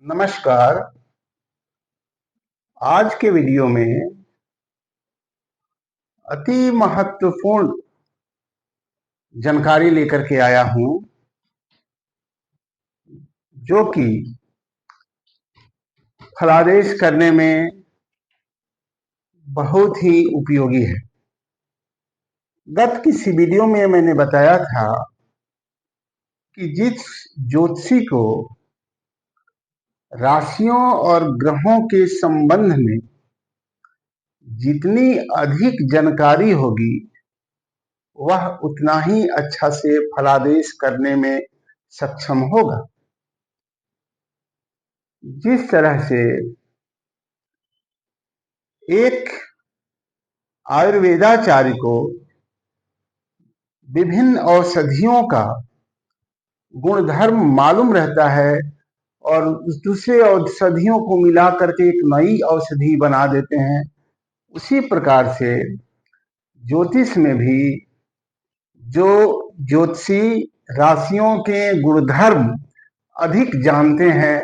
नमस्कार। आज के वीडियो में अति महत्वपूर्ण जानकारी लेकर के आया हूं, जो कि फलादेश करने में बहुत ही उपयोगी है। गत किसी वीडियो में मैंने बताया था कि जिस ज्योतिषी को राशियों और ग्रहों के संबंध में जितनी अधिक जानकारी होगी, वह उतना ही अच्छा से फलादेश करने में सक्षम होगा। जिस तरह से एक आयुर्वेदाचार्य को विभिन्न औषधियों का गुणधर्म मालूम रहता है और उस दूसरे औषधियों को मिला करके एक नई औषधि बना देते हैं, उसी प्रकार से ज्योतिष में भी जो ज्योतिषी राशियों के गुणधर्म अधिक जानते हैं,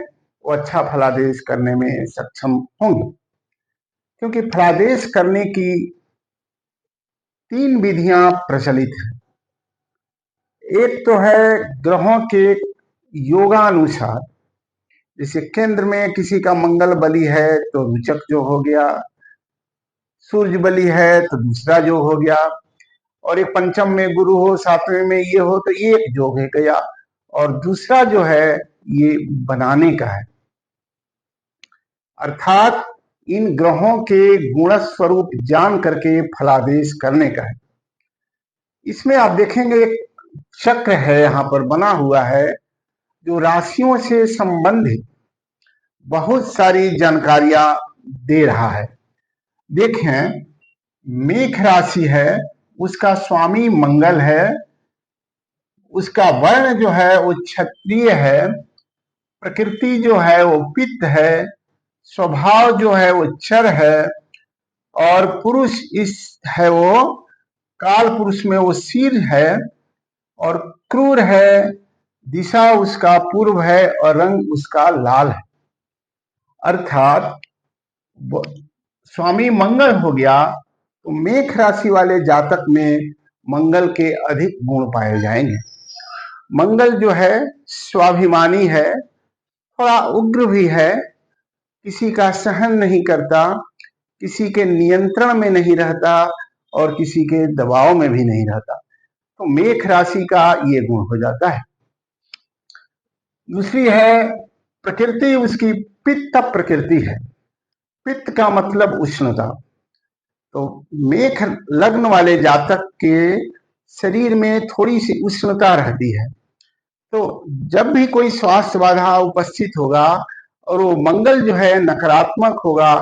वो अच्छा फलादेश करने में सक्षम होंगे। क्योंकि फलादेश करने की 3 विधियां प्रचलित हैं। एक तो है ग्रहों के योगानुसार, जैसे केंद्र में किसी का मंगल बली है तो रुचक जो हो गया, सूर्य बली है तो दूसरा जो हो गया, और एक पंचम में गुरु हो, 7वें में ये हो तो ये एक योग है गया, और दूसरा जो है ये बनाने का है, अर्थात इन ग्रहों के गुण स्वरूप जान करके फलादेश करने का है। इसमें आप देखेंगे एक चक्र है यहां पर बना हुआ है, जो राशियों से संबंधित बहुत सारी जानकारियां दे रहा है। देखें, मेष राशि है, उसका स्वामी मंगल है, उसका वर्ण जो है वो क्षत्रिय है, प्रकृति जो है वो पित्त है, स्वभाव जो है वो चर है, और पुरुष इस है वो काल पुरुष में वो शील है, और क्रूर है, दिशा उसका पूर्व है और रंग उसका लाल है। अर्थात स्वामी मंगल हो गया तो मेष राशि वाले जातक में मंगल के अधिक गुण पाए जाएंगे। मंगल जो है स्वाभिमानी है, थोड़ा उग्र भी है, किसी का सहन नहीं करता, किसी के नियंत्रण में नहीं रहता और किसी के दबाव में भी नहीं रहता, तो मेष राशि का ये गुण हो जाता है। दूसरी है प्रकृति, उसकी पित्त प्रकृति है। पित्त का मतलब उष्णता, तो मेष लग्न वाले जातक के शरीर में थोड़ी सी उष्णता रहती है। तो जब भी कोई स्वास्थ्य बाधा उपस्थित होगा और वो मंगल जो है नकारात्मक होगा,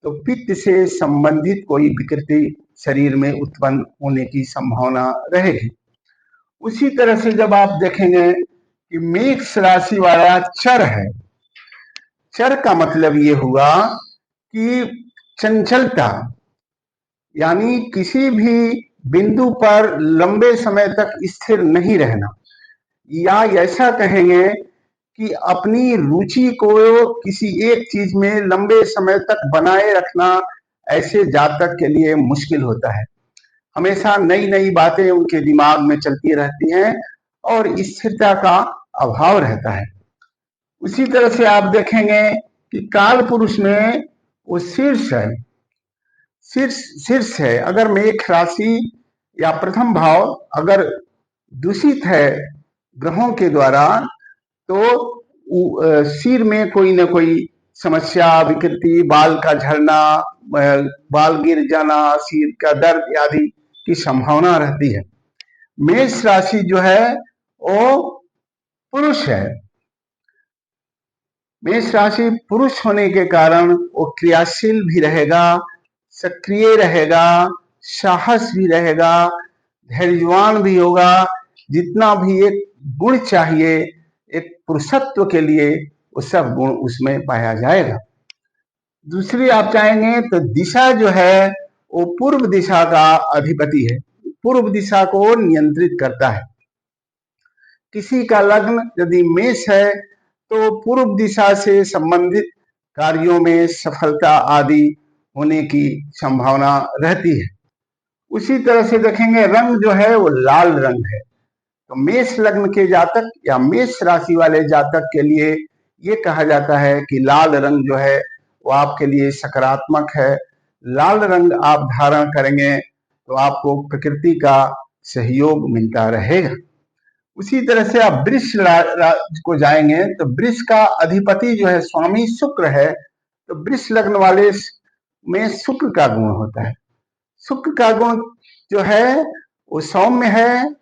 तो पित्त से संबंधित कोई विकृति शरीर में उत्पन्न होने की संभावना रहेगी। उसी तरह से जब आप देखेंगे कि मेष राशि वाला चर है, चर का मतलब ये हुआ कि चंचलता, यानी किसी भी बिंदु पर लंबे समय तक स्थिर नहीं रहना, या ऐसा कहेंगे कि अपनी रुचि को किसी एक चीज में लंबे समय तक बनाए रखना ऐसे जातक के लिए मुश्किल होता है। हमेशा नई नई बातें उनके दिमाग में चलती रहती हैं और स्थिरता का अभाव रहता है। उसी तरह से आप देखेंगे कि काल पुरुष में वो शीर्ष है, शीर्ष है। अगर मेष राशि या प्रथम भाव अगर दूषित है ग्रहों के द्वारा, तो सिर में कोई ना कोई समस्या, विकृति, बाल का झड़ना, बाल गिर जाना, सिर का दर्द आदि की संभावना रहती है। मेष राशि जो है वो पुरुष है। मेष राशि पुरुष होने के कारण वो क्रियाशील भी रहेगा, सक्रिय रहेगा, साहस भी रहेगा, धैर्यवान भी होगा। जितना भी एक गुण चाहिए एक पुरुषत्व के लिए, वो सब गुण उसमें पाया जाएगा। दूसरी आप चाहेंगे तो दिशा जो है वो पूर्व दिशा का अधिपति है, पूर्व दिशा को नियंत्रित करता है। किसी का लग्न यदि मेष है तो पूर्व दिशा से संबंधित कार्यों में सफलता आदि होने की संभावना रहती है। उसी तरह से देखेंगे रंग जो है वो लाल रंग है। तो मेष लग्न के जातक या मेष राशि वाले जातक के लिए ये कहा जाता है कि लाल रंग जो है वो आपके लिए सकारात्मक है। लाल रंग आप धारण करेंगे तो आपको प्रकृति का सहयोग मिलता रहेगा। उसी तरह से आप वृष को जाएंगे तो वृष का अधिपति जो है स्वामी शुक्र है। तो वृष लग्न वाले में शुक्र का गुण होता है। शुक्र का गुण जो है वो सौम्य है,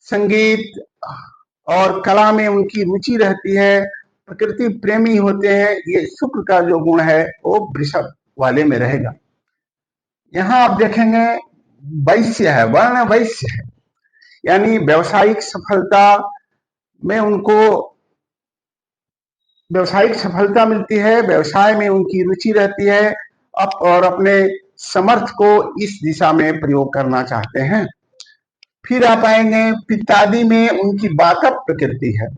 संगीत और कला में उनकी रुचि रहती है, प्रकृति प्रेमी होते हैं। ये शुक्र का जो गुण है वो वृषभ वाले में रहेगा। यहाँ आप देखेंगे वैश्य है, वर्ण वैश्य है, यानी व्यावसायिक सफलता में उनको व्यावसायिक सफलता मिलती है, व्यवसाय में उनकी रुचि रहती है और अपने समर्थ को इस दिशा में प्रयोग करना चाहते हैं। फिर आप आएंगे पित्तादि में उनकी वातव प्रकृति है।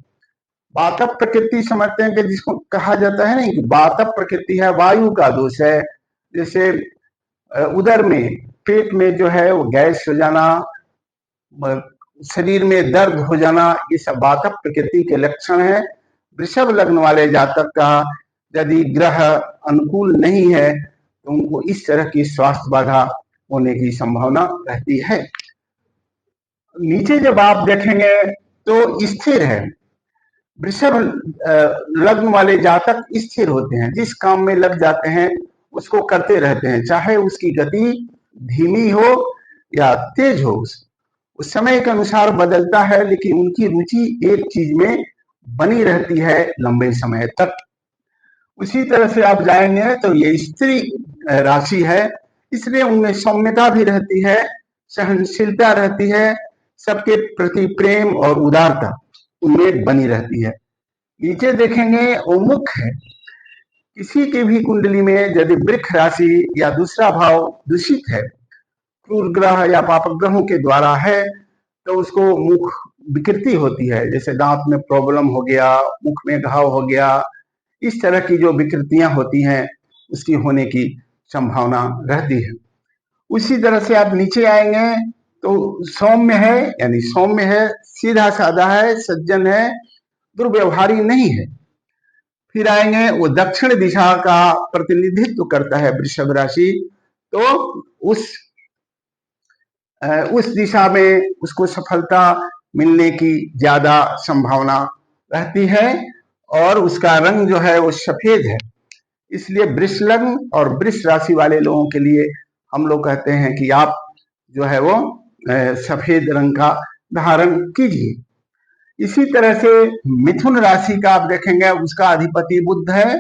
वातव प्रकृति समझते हैं कि जिसको कहा जाता है ना कि वातव प्रकृति है, वायु का दोष है। जैसे उदर में, पेट में जो है वो गैस हो जाना, शरीर में दर्द हो जाना, ये सब वातव प्रकृति के लक्षण है। वृषभ लग्न वाले जातक का यदि ग्रह अनुकूल नहीं है तो उनको इस तरह की स्वास्थ्य बाधा होने की संभावना रहती है। नीचे जब आप देखेंगे तो स्थिर है। वृषभ लग्न वाले जातक स्थिर होते हैं, जिस काम में लग जाते हैं उसको करते रहते हैं, चाहे उसकी गति धीमी हो या तेज हो, उस समय के अनुसार बदलता है, लेकिन उनकी रुचि एक चीज में बनी रहती है लंबे समय तक। उसी तरह से आप जाएंगे तो ये स्त्री राशि है, इसलिए उनमें सौम्यता भी रहती है, सहनशीलता रहती है, सबके प्रति प्रेम और उदारता उनमें बनी रहती है। नीचे देखेंगे उमुख है। किसी की भी कुंडली में यदि वृक्ष राशि या दूसरा भाव दूषित है, क्रूर ग्रह या पाप ग्रहों के द्वारा है, तो उसको मुख विकृति होती है, जैसे दांत में प्रॉब्लम हो गया, मुख में घाव हो गया, इस तरह की जो विकृतियां होती हैं उसकी होने की संभावना रहती है। उसी तरह से आप नीचे आएंगे तो सौम्य है, यानी सौम्य है, सीधा साधा है, सज्जन है, दुर्व्यवहारी नहीं है। फिर आएंगे वो दक्षिण दिशा का प्रतिनिधित्व करता है वृषभ राशि, तो उस दिशा में उसको सफलता मिलने की ज्यादा संभावना रहती है और उसका रंग जो है वो सफेद है। इसलिए वृष लग्न और वृष राशि वाले लोगों के लिए हम लोग कहते हैं कि आप जो है वो सफेद रंग का धारण कीजिए। इसी तरह से मिथुन राशि का आप देखेंगे उसका अधिपति बुध है,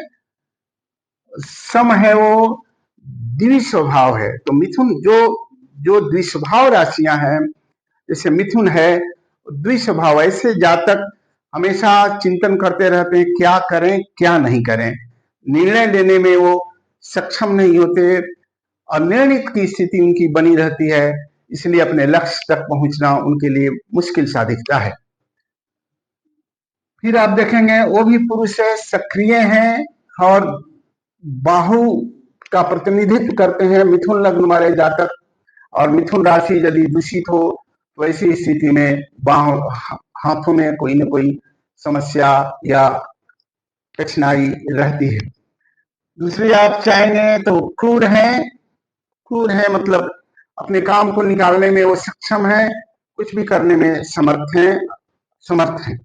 सम है, वो द्विस्वभाव है। तो मिथुन जो द्विस्वभाव राशियां हैं, जैसे मिथुन है द्विस्वभाव, ऐसे जातक हमेशा चिंतन करते रहते हैं क्या करें क्या नहीं करें, निर्णय लेने में वो सक्षम नहीं होते, अनिर्णित की स्थिति उनकी बनी रहती है, इसलिए अपने लक्ष्य तक पहुंचना उनके लिए मुश्किल सा दिखता है। फिर आप देखेंगे वो भी पुरुष है, सक्रिय हैं और बाहु का प्रतिनिधित्व करते हैं मिथुन लग्न वाले जातक। और मिथुन राशि यदि दूषित हो तो ऐसी स्थिति में हाथों में कोई न कोई समस्या या कठिनाई रहती है। दूसरी आप चाहेंगे तो क्रूर है मतलब अपने काम को निकालने में वो सक्षम है, कुछ भी करने में समर्थ है।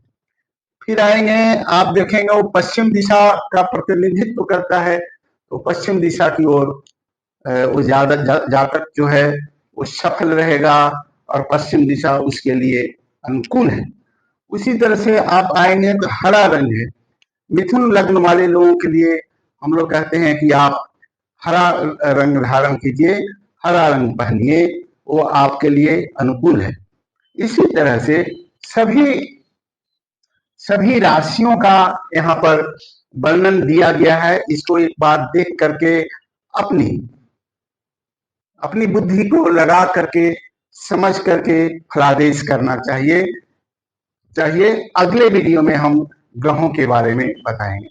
फिर आएंगे आप देखेंगे वो पश्चिम दिशा का प्रतिनिधित्व करता है, तो पश्चिम दिशा की ओर वो ज्यादा जातक जो है वो सफल रहेगा और पश्चिम दिशा उसके लिए अनुकूल है। उसी तरह से आप आएंगे तो हरा रंग है। मिथुन लग्न वाले लोगों के लिए हम लोग कहते हैं कि आप हरा रंग धारण कीजिए, हरा रंग पहनिए, वो आपके लिए अनुकूल है। इसी तरह से सभी राशियों का यहाँ पर वर्णन दिया गया है। इसको एक बार देख करके अपनी बुद्धि को लगा करके समझ करके फलादेश करना चाहिए। चाहिए। अगले वीडियो में हम ग्रहों के बारे में बताएंगे।